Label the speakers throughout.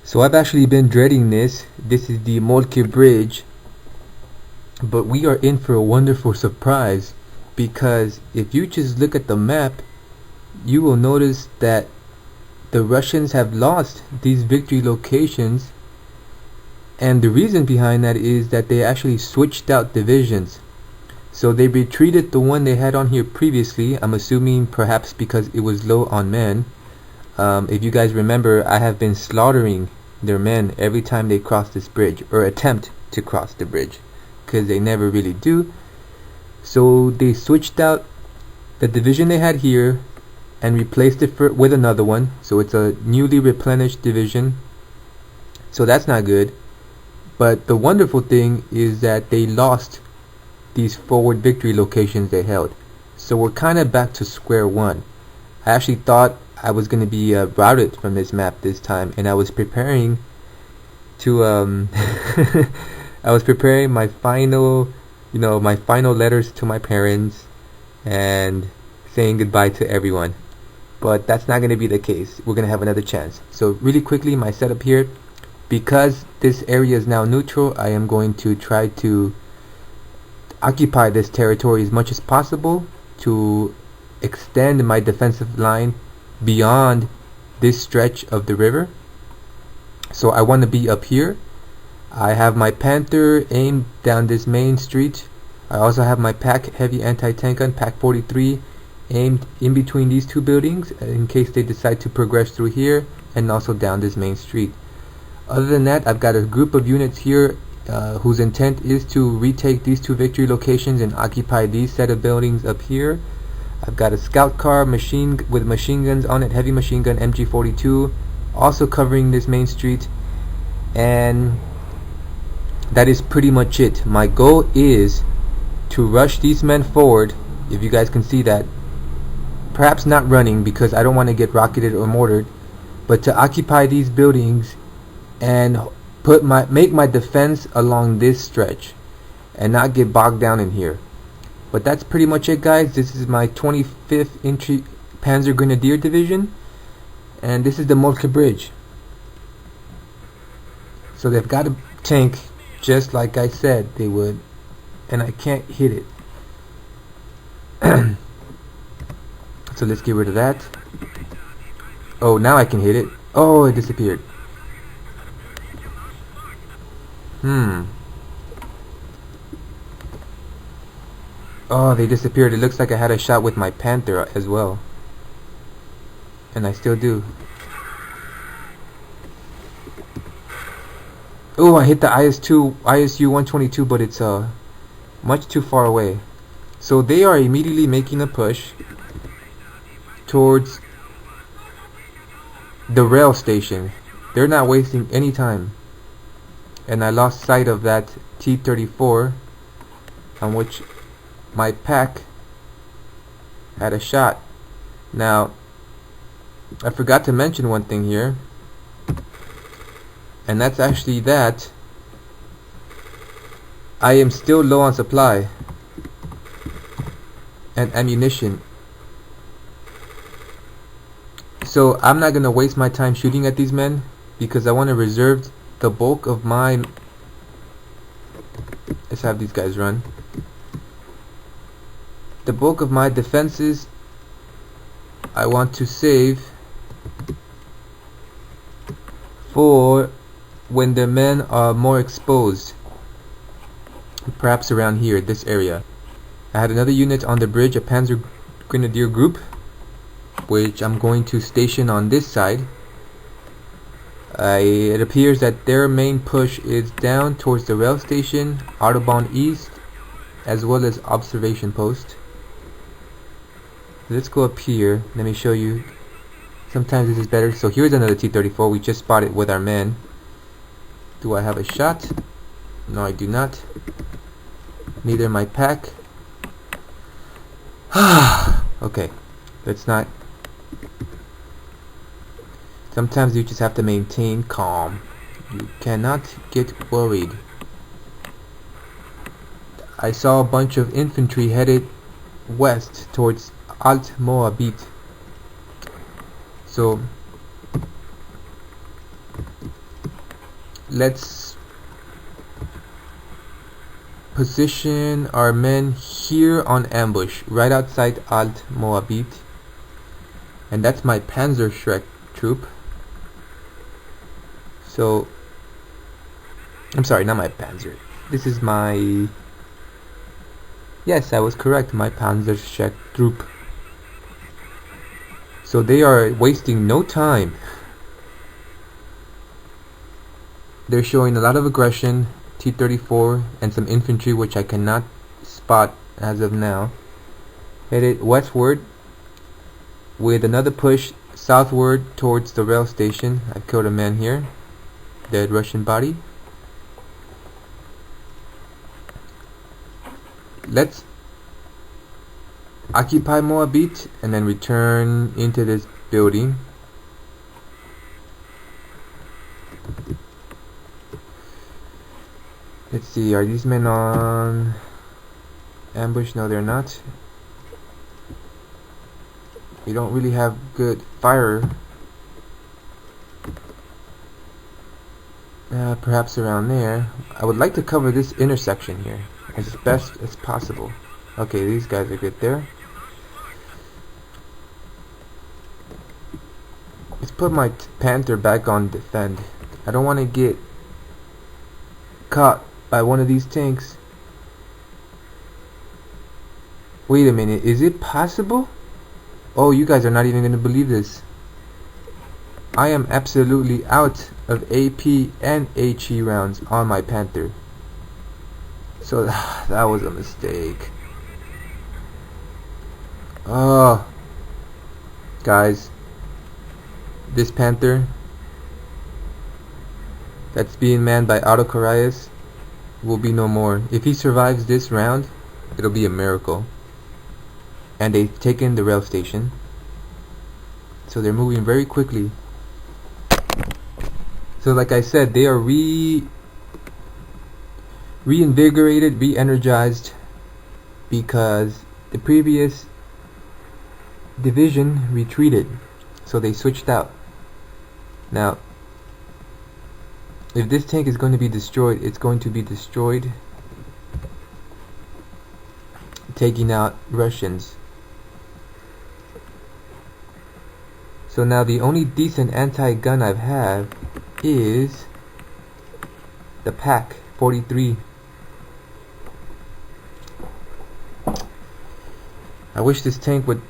Speaker 1: So I've actually been dreading this. This is the Molke Bridge, but we are in for a wonderful surprise, because if you just look at the map, you will notice that the Russians have lost these victory locations, and the reason behind that is that they actually switched out divisions. So they retreated the one they had on here previously, I'm assuming perhaps because it was low on men. If you guys remember, I have been slaughtering their men every time they cross this bridge, or attempt to cross the bridge, because they never really do. So they switched out the division they had here and replaced it with another one, so it's a newly replenished division. So that's not good. But the wonderful thing is that they lost these forward victory locations they held. So we're kind of back to square one. I actually thought I was going to be routed from this map this time, and I was preparing to I was preparing my final my final letters to my parents and saying goodbye to everyone. But that's not going to be the case. We're going to have another chance. So really quickly, my setup here, because this area is now neutral, I am going to try to occupy this territory as much as possible to extend my defensive line beyond this stretch of the river. So I want to be up here. I have my Panther aimed down this main street. I also have my Pack heavy anti-tank gun, Pack 43, aimed in between these two buildings in case they decide to progress through here, and also down this main street. Other than that, I've got a group of units here whose intent is to retake these two victory locations and occupy these set of buildings up here. I've got a scout car with machine guns on it, heavy machine gun MG42, also covering this main street, and that is pretty much it. My goal is to rush these men forward, if you guys can see that. Perhaps not running, because I don't want to get rocketed or mortared, but to occupy these buildings and make my defense along this stretch and not get bogged down in here. But that's pretty much it, guys. This is my 25th Infantry Panzer Grenadier Division, and this is the Molke Bridge. So they've got a tank just like I said they would, and I can't hit it. So let's get rid of that. Oh, now I can hit it. Oh, it disappeared. Oh, they disappeared. It looks like I had a shot with my Panther as well, and I still do. Oh, I hit the ISU 122, but it's much too far away. So they are immediately making a push towards the rail station. They're not wasting any time. And I lost sight of that T-34 on which my Pack had a shot. Now, I forgot to mention one thing here, and that's actually that I am still low on supply and ammunition. So I'm not gonna waste my time shooting at these men, because I want to reserve the bulk of my... Let's have these guys run. The bulk of my defenses I want to save for when the men are more exposed, perhaps around here, this area. I had another unit on the bridge, a Panzer Grenadier group, which I'm going to station on this side. It appears that their main push is down towards the rail station, Autobahn East, as well as observation post. Let's go up here. Let me show you. Sometimes this is better. So here's another T-34. We just spotted with our men. Do I have a shot? No, I do not. Neither my Pack. Okay, let's not. Sometimes you just have to maintain calm. You cannot get worried. I saw a bunch of infantry headed west towards Alt Moabit. So let's position our men here on ambush, right outside Alt Moabit. And that's my Panzer Shrek troop. So, I'm sorry, not my Panzer. This is my... Yes, I was correct, my Panzer Shrek troop. So they are wasting no time. They're showing a lot of aggression, T-34, and some infantry which I cannot spot as of now. Headed westward with another push southward towards the rail station. I killed a man here. Dead Russian body. Let's occupy Moabit and then return into this building. Let's see, are these men on ambush? No, they're not. We don't really have good fire. Perhaps around there. I would like to cover this intersection here as best as possible. Okay, these guys are good there. Let's put my Panther back on defend. I don't want to get caught by one of these tanks. Wait a minute, is it possible? Oh, you guys are not even going to believe this. I am absolutely out of AP and HE rounds on my Panther. So that was a mistake. Oh, guys, this Panther that's being manned by Autocarias will be no more. If he survives this round, it'll be a miracle. And they've taken the rail station, so they're moving very quickly. So like I said, they are reinvigorated, re-energized, because the previous division retreated, so they switched out. Now, if this tank is going to be destroyed, it's going to be destroyed taking out Russians. So now the only decent anti-gun I have is the PAC 43. I wish this tank would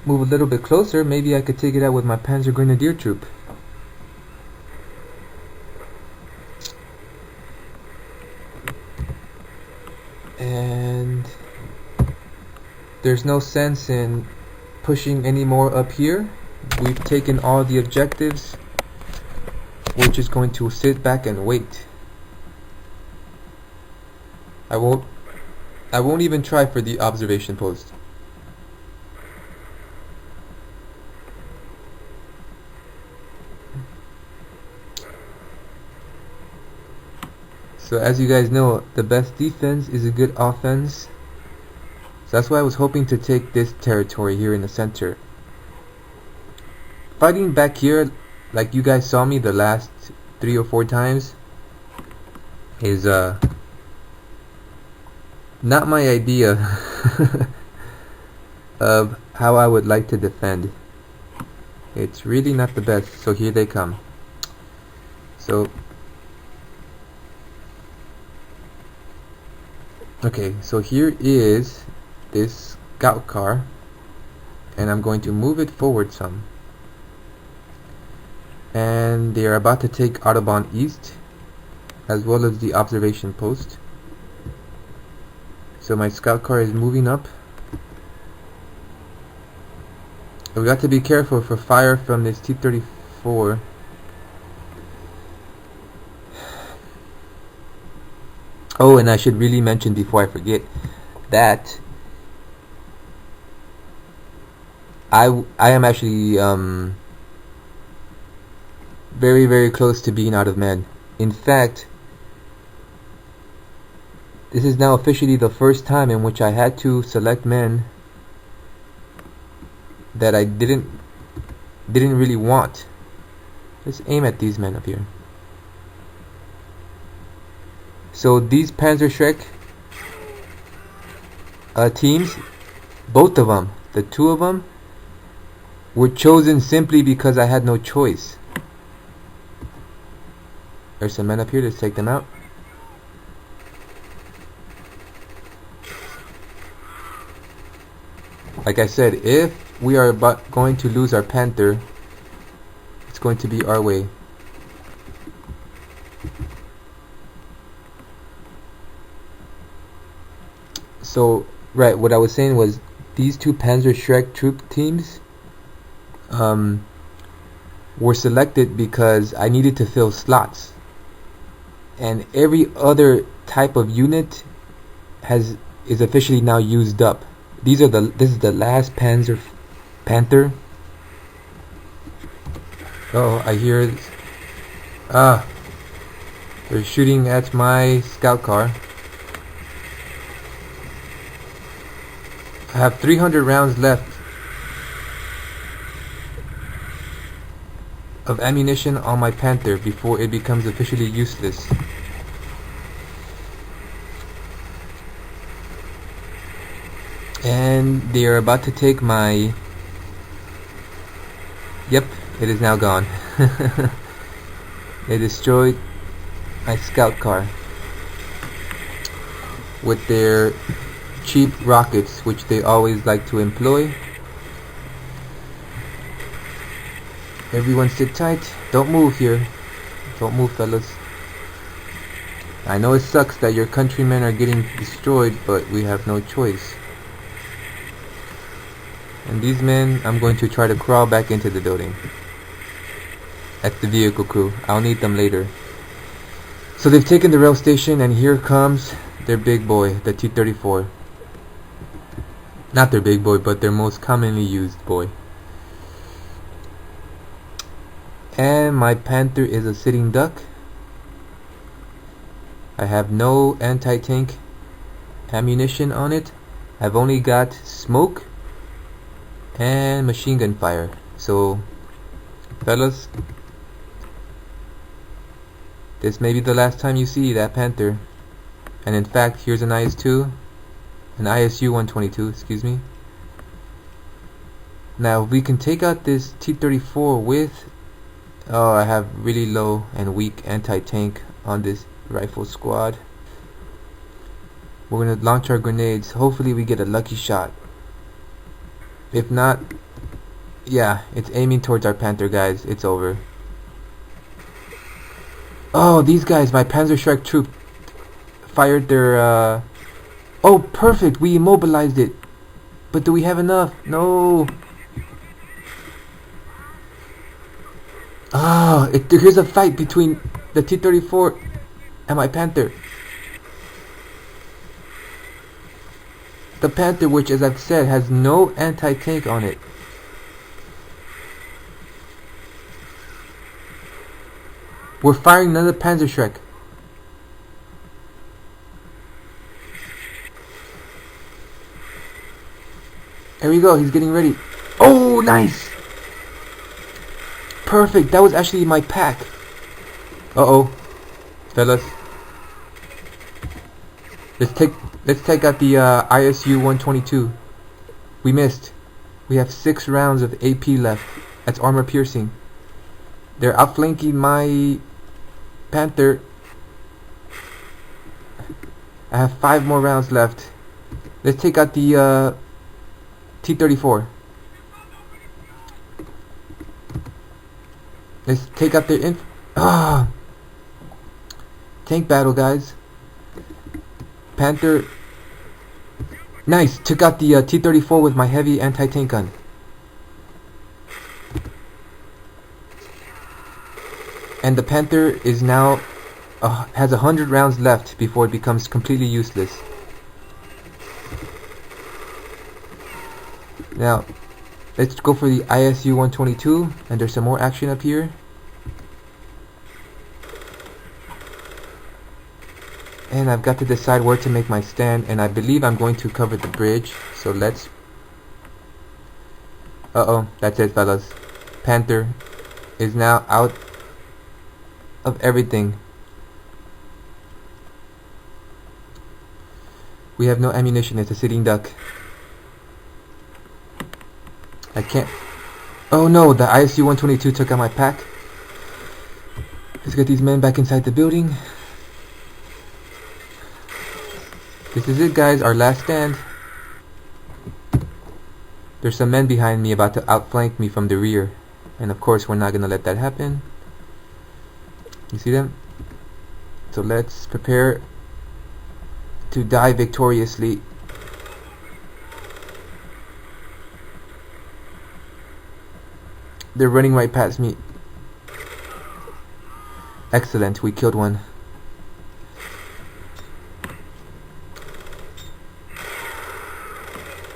Speaker 1: move a little bit closer. Maybe I could take it out with my Panzer Grenadier troop. And there's no sense in pushing any more up here. We've taken all the objectives. We're just going to sit back and wait. I won't even try for the observation post. So as you guys know, the best defense is a good offense. So that's why I was hoping to take this territory here in the center. Fighting back here, like you guys saw me the last 3 or 4 times, is not my idea of how I would like to defend. It's really not the best. So here they come. So okay, so here is this scout car, and I'm going to move it forward some. And they are about to take Autobahn East, as well as the observation post. So my scout car is moving up. We got to be careful for fire from this T-34. Oh, and I should really mention before I forget that I am actually very, very close to being out of men. In fact, this is now officially the first time in which I had to select men that I didn't really want. Let's aim at these men up here. So these Panzerschreck teams, both of them, the two of them, were chosen simply because I had no choice. There's some men up here. Let's take them out. Like I said, if we are going to lose our Panther, it's going to be our way. So, right, what I was saying was these two Panzerschreck troop teams were selected because I needed to fill slots, and every other type of unit is officially now used up. This is the last Panther. Oh, I hear they're shooting at my scout car. I have 300 rounds left of ammunition on my Panther before it becomes officially useless. And they are about to take my... Yep, it is now gone. They destroyed my scout car with their cheap rockets, which they always like to employ. Everyone sit tight. Don't move here. Don't move, fellas. I know it sucks that your countrymen are getting destroyed, but we have no choice. And these men, I'm going to try to crawl back into the building. That's the vehicle crew. I'll need them later. So they've taken the rail station, and here comes their big boy, the T-34. Not their big boy, but their most commonly used boy. And my Panther is a sitting duck. I have no anti-tank ammunition on it. I've only got smoke and machine gun fire. So, fellas, this may be the last time you see that Panther. And in fact, here's an IS-2. An ISU-122, excuse me. Now we can take out this T-34 with... Oh, I have really low and weak anti-tank on this rifle squad. We're gonna launch our grenades. Hopefully we get a lucky shot. If not, yeah, it's aiming towards our Panther, guys. It's over. Oh, these guys, my Panzerschreck troop fired their... Oh, perfect! We immobilized it. But do we have enough? No. Ah, here's a fight between the T-34 and my Panther. The Panther, which, as I've said, has no anti-tank on it. We're firing another Panzerschreck. There we go, he's getting ready. Oh, nice! Perfect, that was actually my pack. Uh-oh. Fellas. Let's take out the ISU-122. We missed. We have 6 rounds of AP left. That's armor piercing. They're outflanking my Panther. I have 5 more rounds left. Let's take out the T-34. Let's take out their tank battle, guys. Panther. Nice. Took out the T-34 with my heavy anti-tank gun. And the Panther is now has 100 rounds left before it becomes completely useless. Now, let's go for the ISU-122, and there's some more action up here. And I've got to decide where to make my stand, and I believe I'm going to cover the bridge. So let's... Uh-oh, that's it, fellas. Panther is now out of everything. We have no ammunition. It's a sitting duck. I can't. Oh no, the ISU-122 took out my pack. Let's get these men back inside the building. This is it, guys, our last stand. There's some men behind me about to outflank me from the rear. And of course, we're not gonna let that happen. You see them? So let's prepare to die victoriously. They're running right past me. Excellent, we killed one.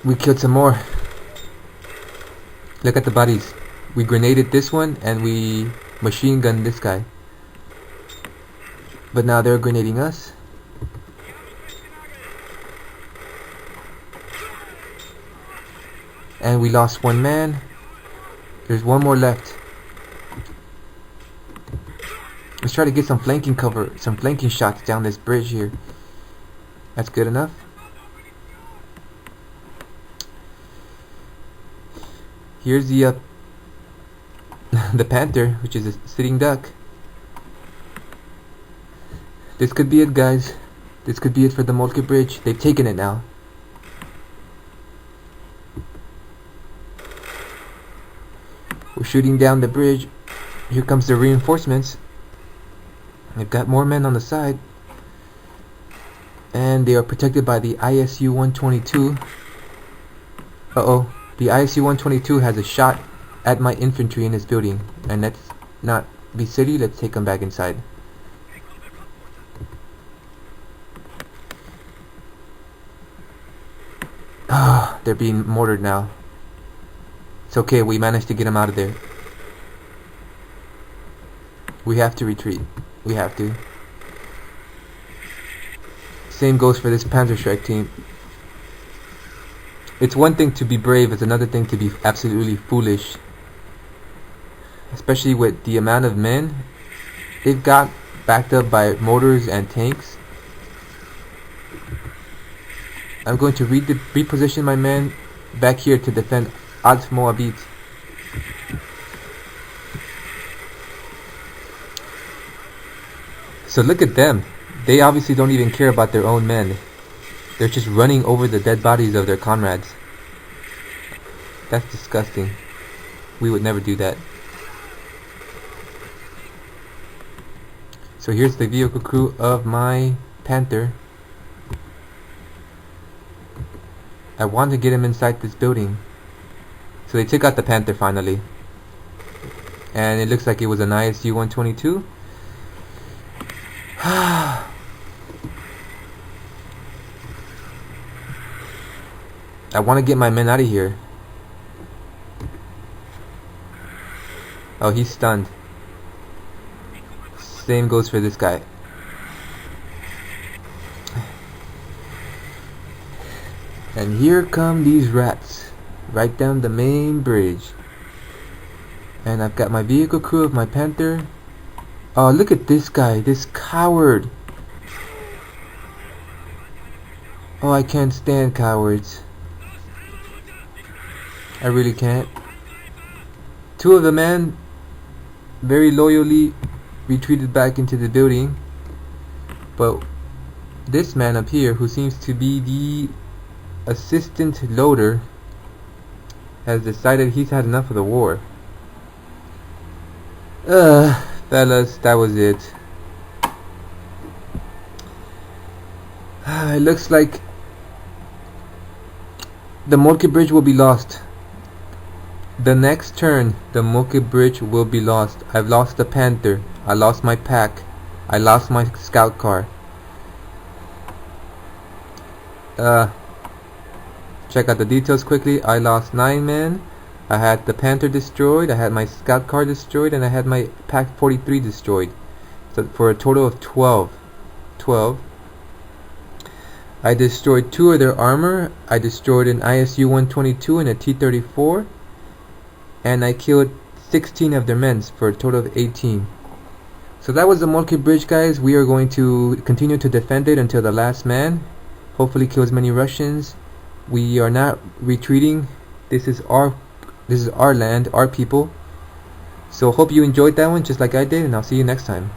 Speaker 1: We killed some more. Look at the bodies. We grenaded this one and we machine gunned this guy. But now they're grenading us. And we lost one man. There's one more left. Let's try to get some flanking cover, some flanking shots down this bridge here. That's good enough. Here's the the panther, which is a sitting duck. This could be it, guys. This could be it for the Molke Bridge. They've taken it now. We're shooting down the bridge. Here comes the reinforcements. They've got more men on the side. And they are protected by the ISU-122. Uh-oh. The ISU-122 has a shot at my infantry in this building. And let's not be silly. Let's take them back inside. Ah, they're being mortared now. It's okay, we managed to get them out of there. We have to retreat. We have to. Same goes for this Panzerschreck team. It's one thing to be brave, it's another thing to be absolutely foolish. Especially with the amount of men they've got backed up by mortars and tanks. I'm going to reposition my men back here to defend Alt Moabit. So look at them. They obviously don't even care about their own men. They're just running over the dead bodies of their comrades. That's disgusting. We would never do that. So here's the vehicle crew of my Panther. I want to get him inside this building. So they took out the Panther finally. And it looks like it was an ISU-122. I want to get my men out of here. Oh, he's stunned. Same goes for this guy. And here come these rats right down the main bridge. And I've got my vehicle crew of my Panther. Oh, look at this guy, this coward. Oh, I can't stand cowards. I really can't. Two of the men very loyally retreated back into the building. But this man up here, who seems to be the assistant loader, has decided he's had enough of the war. Fellas, that was it. It looks like the Molke Bridge will be lost. The next turn, the Molke Bridge will be lost. I've lost the Panther. I lost my pack. I lost my scout car. Check out the details quickly. I lost 9 men. I had the Panther destroyed, I had my scout car destroyed, and I had my Pack 43 destroyed. So for a total of 12. I destroyed 2 of their armor. I destroyed an ISU-122 and a T-34. And I killed 16 of their men for a total of 18. So that was the Molke Bridge, guys. We are going to continue to defend it until the last man. Hopefully kill as many Russians. We are not retreating. This is our land, our people. So hope you enjoyed that one just like I did, and I'll see you next time.